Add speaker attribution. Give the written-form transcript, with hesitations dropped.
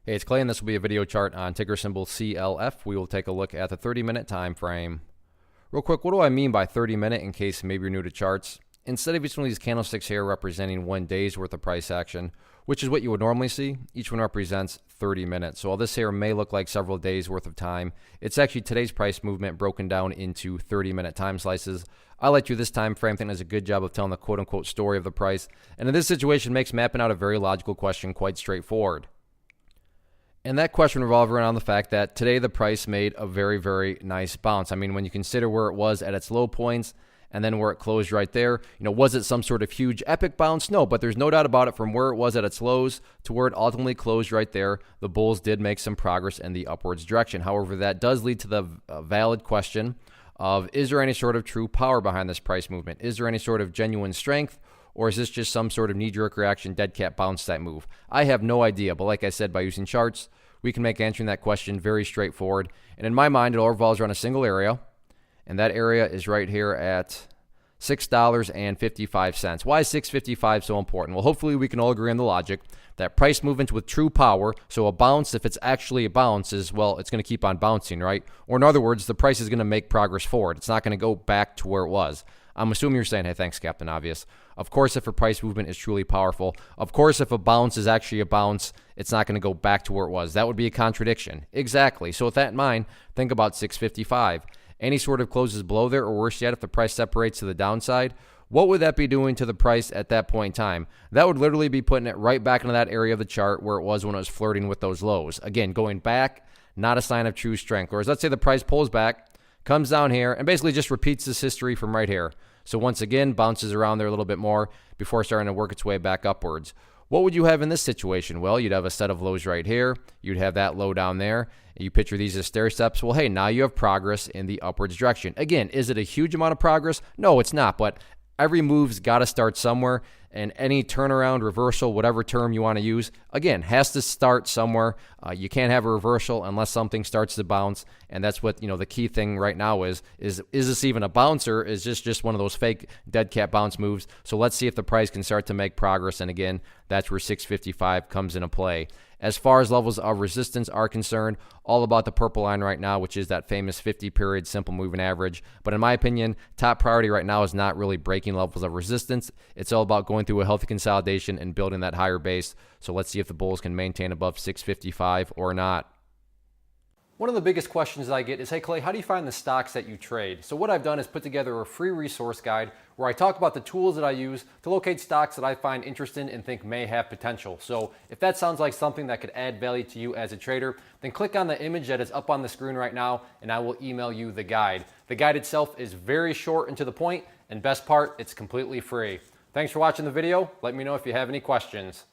Speaker 1: Hey, it's Clay, and this will be a video chart on ticker symbol CLF. We will take a look at the 30-minute time frame. Real quick, what do I mean by 30-minute in case maybe you're new to charts? Instead of each one of these candlesticks here representing 1 day's worth of price action, which is what you would normally see, each one represents 30 minutes. So while this here may look like several days worth of time, it's actually today's price movement broken down into 30-minute time slices. I like you this time frame. I think does a good job of telling the quote-unquote story of the price. And in this situation, makes mapping out a very logical question quite straightforward. And that question revolves around the fact that today the price made a very, very nice bounce. I mean, when you consider where it was at its low points and then where it closed right there, was it some sort of huge epic bounce? No, but there's no doubt about it, from where it was at its lows to where it ultimately closed right there, the bulls did make some progress in the upwards direction. However, that does lead to the valid question of, is there any sort of true power behind this price movement? Is there any sort of genuine strength? Or is this just some sort of knee-jerk reaction, dead cat bounce type move? I have no idea, but like I said, by using charts, we can make answering that question very straightforward. And in my mind, it all revolves around a single area, and that area is right here at $6.55. Why is $6.55 so important? Well, hopefully we can all agree on the logic that price movements with true power, so a bounce, if it's actually a bounce, is, well, it's going to keep on bouncing, right? Or in other words, the price is going to make progress forward. It's not going to go back to where it was. I'm assuming you're saying, hey, thanks, Captain Obvious. Of course, if a price movement is truly powerful, of course, if a bounce is actually a bounce, it's not going to go back to where it was. That would be a contradiction. Exactly. So with that in mind, think about 655. Any sort of closes below there, or worse yet, if the price separates to the downside, what would that be doing to the price at that point in time? That would literally be putting it right back into that area of the chart where it was when it was flirting with those lows. Again, going back, not a sign of true strength. Whereas let's say the price pulls back, comes down here, and basically just repeats this history from right here. So once again, bounces around there a little bit more before starting to work its way back upwards. What would you have in this situation? Well, you'd have a set of lows right here. You'd have that low down there. You picture these as stair steps. Well, hey, now you have progress in the upwards direction. Again, is it a huge amount of progress? No, it's not, but every move's got to start somewhere, and any turnaround, reversal, whatever term you want to use, again, has to start somewhere. You can't have a reversal unless something starts to bounce, and that's what, the key thing right now is this even a bouncer? Is this just one of those fake dead cat bounce moves? So let's see if the price can start to make progress, and again, that's where 655 comes into play. As far as levels of resistance are concerned, all about the purple line right now, which is that famous 50-period simple moving average. But in my opinion, top priority right now is not really breaking levels of resistance. It's all about going through a healthy consolidation and building that higher base. So let's see if the bulls can maintain above 655 or not. One of the biggest questions that I get is, hey Clay, how do you find the stocks that you trade? So what I've done is put together a free resource guide where I talk about the tools that I use to locate stocks that I find interesting and think may have potential. So if that sounds like something that could add value to you as a trader, then click on the image that is up on the screen right now and I will email you the guide. The guide itself is very short and to the point, and best part, it's completely free. Thanks for watching the video. Let me know if you have any questions.